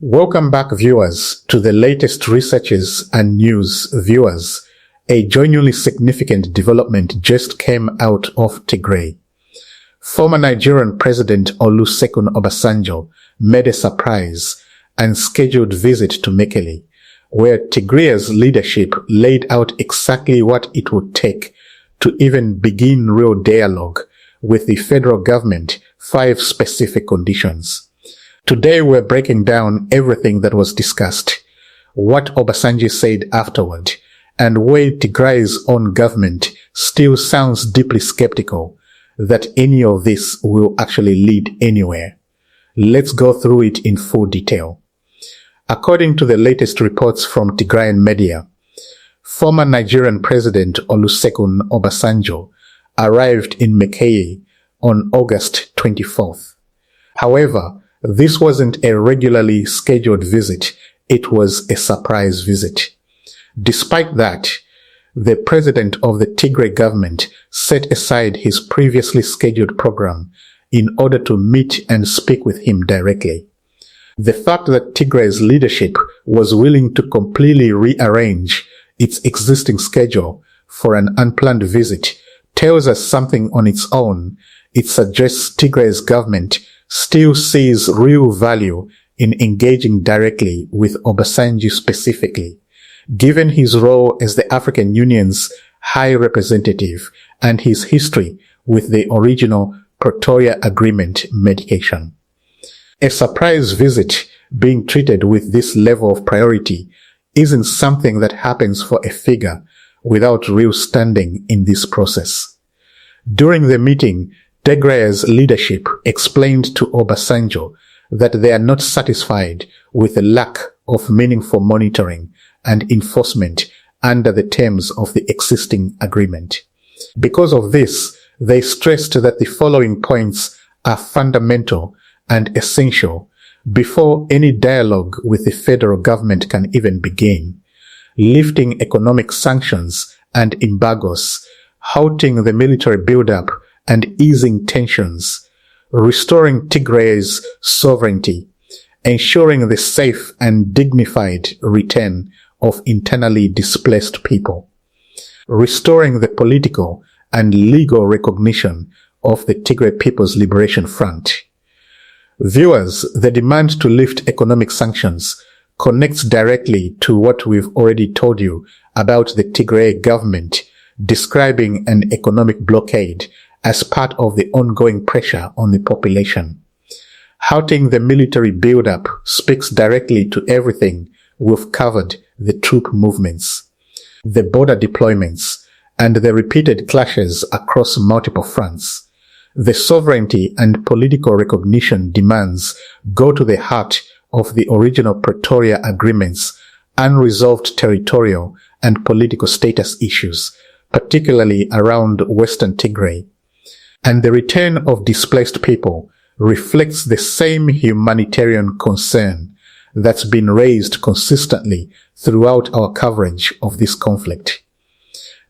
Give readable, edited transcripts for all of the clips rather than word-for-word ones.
Welcome back, viewers, to the latest researches and news. Viewers, a genuinely significant development just came out of Tigray. Former Nigerian President Olusegun Obasanjo made a surprise and scheduled visit to Mekelle, where Tigray's leadership laid out exactly what it would take to even begin real dialogue with the federal government, 5 specific conditions. Today we're breaking down everything that was discussed, what Obasanjo said afterward, and why Tigray's own government still sounds deeply skeptical that any of this will actually lead anywhere. Let's go through it in full detail. According to the latest reports from Tigrayan media, former Nigerian President Olusegun Obasanjo arrived in Mekelle on August 24th. However, this wasn't a regularly scheduled visit, it was a surprise visit. Despite that, the president of the Tigray government set aside his previously scheduled program in order to meet and speak with him directly. The fact that Tigray's leadership was willing to completely rearrange its existing schedule for an unplanned visit tells us something on its own. It suggests Tigray's government still sees real value in engaging directly with Obasanjo specifically, given his role as the African Union's High Representative and his history with the original Pretoria Agreement mediation. A surprise visit being treated with this level of priority isn't something that happens for a figure without real standing in this process. During the meeting, Tigray's leadership explained to Obasanjo that they are not satisfied with the lack of meaningful monitoring and enforcement under the terms of the existing agreement. Because of this, they stressed that the following points are fundamental and essential before any dialogue with the federal government can even begin: lifting economic sanctions and embargoes, halting the military buildup and easing tensions, restoring Tigray's sovereignty, ensuring the safe and dignified return of internally displaced people, restoring the political and legal recognition of the Tigray People's Liberation Front. Viewers, the demand to lift economic sanctions connects directly to what we've already told you about the Tigray government describing an economic blockade as part of the ongoing pressure on the population. Halting the military buildup speaks directly to everything we've covered: the troop movements, the border deployments, and the repeated clashes across multiple fronts. The sovereignty and political recognition demands go to the heart of the original Pretoria Agreement's unresolved territorial and political status issues, particularly around Western Tigray. And the return of displaced people reflects the same humanitarian concern that's been raised consistently throughout our coverage of this conflict.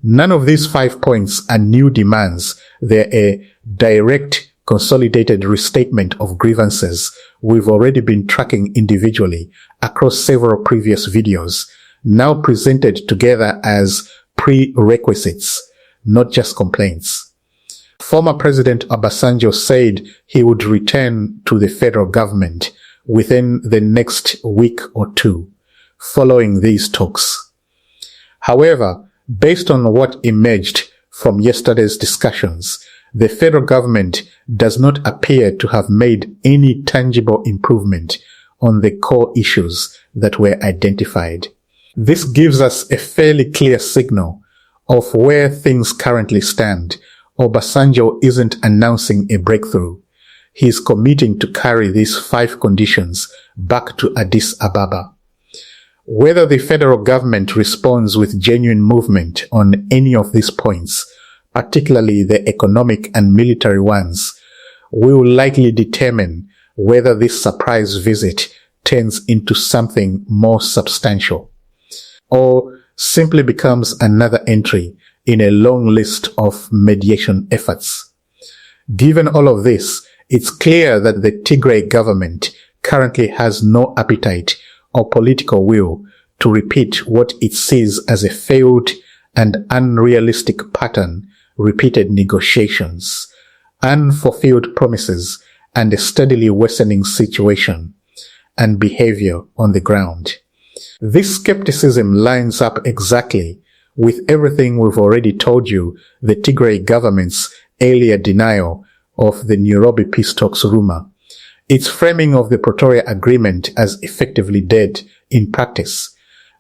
None of these 5 points are new demands. They're a direct, consolidated restatement of grievances we've already been tracking individually across several previous videos, now presented together as prerequisites, not just complaints. Former President Obasanjo said he would return to the federal government within the next week or two following these talks. However, based on what emerged from yesterday's discussions, the federal government does not appear to have made any tangible improvement on the core issues that were identified. This gives us a fairly clear signal of where things currently stand. Obasanjo isn't announcing a breakthrough. He is committing to carry these 5 conditions back to Addis Ababa. Whether the federal government responds with genuine movement on any of these points, particularly the economic and military ones, will likely determine whether this surprise visit turns into something more substantial, or simply becomes another entry in a long list of mediation efforts. Given all of this, it's clear that the Tigray government currently has no appetite or political will to repeat what it sees as a failed and unrealistic pattern: repeated negotiations, unfulfilled promises, and a steadily worsening situation and behavior on the ground. This skepticism lines up exactly with everything we've already told you the Tigray government's earlier denial of the Nairobi peace talks rumor, its framing of the Pretoria Agreement as effectively dead in practice,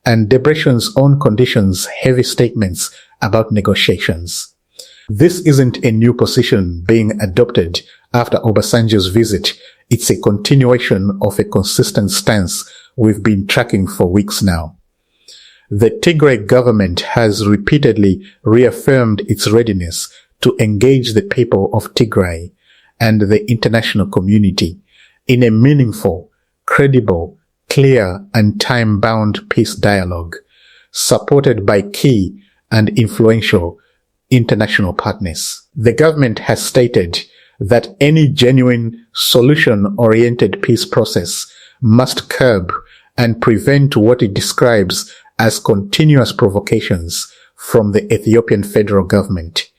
and Debretion's own conditions' heavy statements about negotiations. This isn't a new position being adopted after Obasanjo's visit. It's a continuation of a consistent stance we've been tracking for weeks now. The Tigray government has repeatedly reaffirmed its readiness to engage the people of Tigray and the international community in a meaningful, credible, clear, and time-bound peace dialogue, supported by key and influential international partners. The government has stated that any genuine, solution-oriented peace process must curb and prevent what it describes as continuous provocations from the Ethiopian federal government,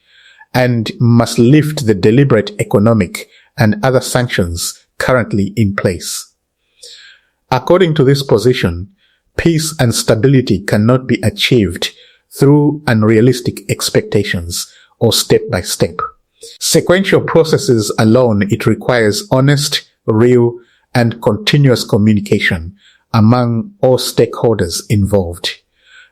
and must lift the deliberate economic and other sanctions currently in place. According to this position, peace and stability cannot be achieved through unrealistic expectations or step by step. Sequential processes alone, it requires honest, real, and continuous communication among all stakeholders involved.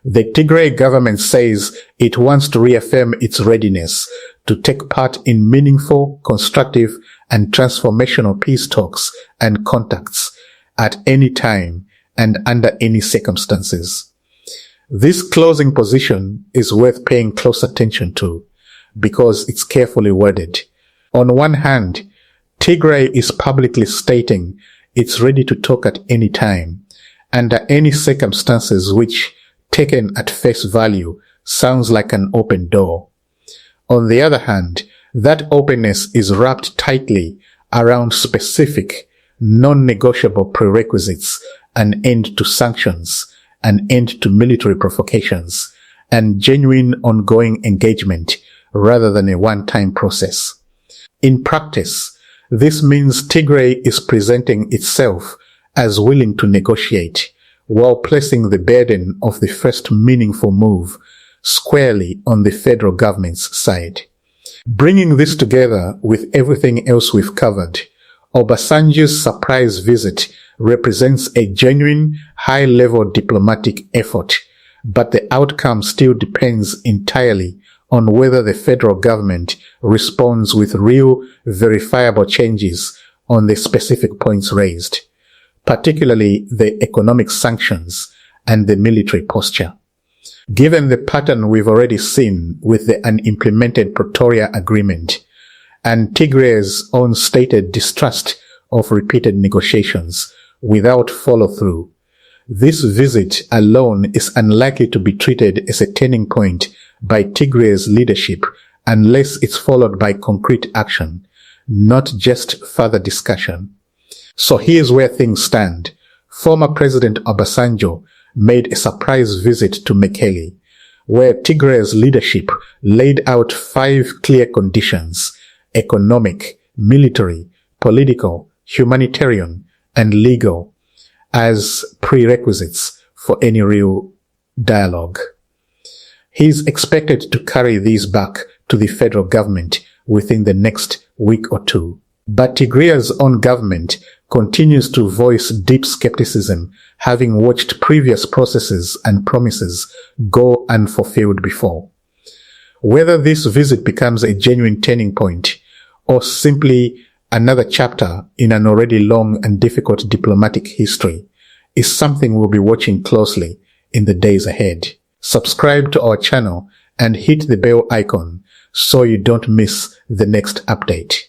The Tigray government says it wants to reaffirm its readiness to take part in meaningful, constructive, and transformational peace talks and contacts at any time and under any circumstances. This closing position is worth paying close attention to because it's carefully worded. On one hand, Tigray is publicly stating it's ready to talk at any time, under any circumstances, which, taken at face value, sounds like an open door. On the other hand, that openness is wrapped tightly around specific, non-negotiable prerequisites: an end to sanctions, an end to military provocations, and genuine ongoing engagement rather than a one-time process. In practice, this means Tigray is presenting itself as willing to negotiate, while placing the burden of the first meaningful move squarely on the federal government's side. Bringing this together with everything else we've covered, Obasanjo's surprise visit represents a genuine, high-level diplomatic effort, but the outcome still depends entirely on whether the federal government responds with real, verifiable changes on the specific points raised, particularly the economic sanctions and the military posture. Given the pattern we've already seen with the unimplemented Pretoria Agreement and Tigray's own stated distrust of repeated negotiations without follow-through, this visit alone is unlikely to be treated as a turning point by Tigray's leadership unless it's followed by concrete action, not just further discussion. So here's where things stand. Former President Obasanjo made a surprise visit to Mekelle, where Tigray's leadership laid out 5 clear conditions: economic, military, political, humanitarian, and legal, as prerequisites for any real dialogue. He's expected to carry these back to the federal government within the next week or two. But Tigray's own government continues to voice deep skepticism, having watched previous processes and promises go unfulfilled before. Whether this visit becomes a genuine turning point or simply another chapter in an already long and difficult diplomatic history is something we'll be watching closely in the days ahead. Subscribe to our channel and hit the bell icon so you don't miss the next update.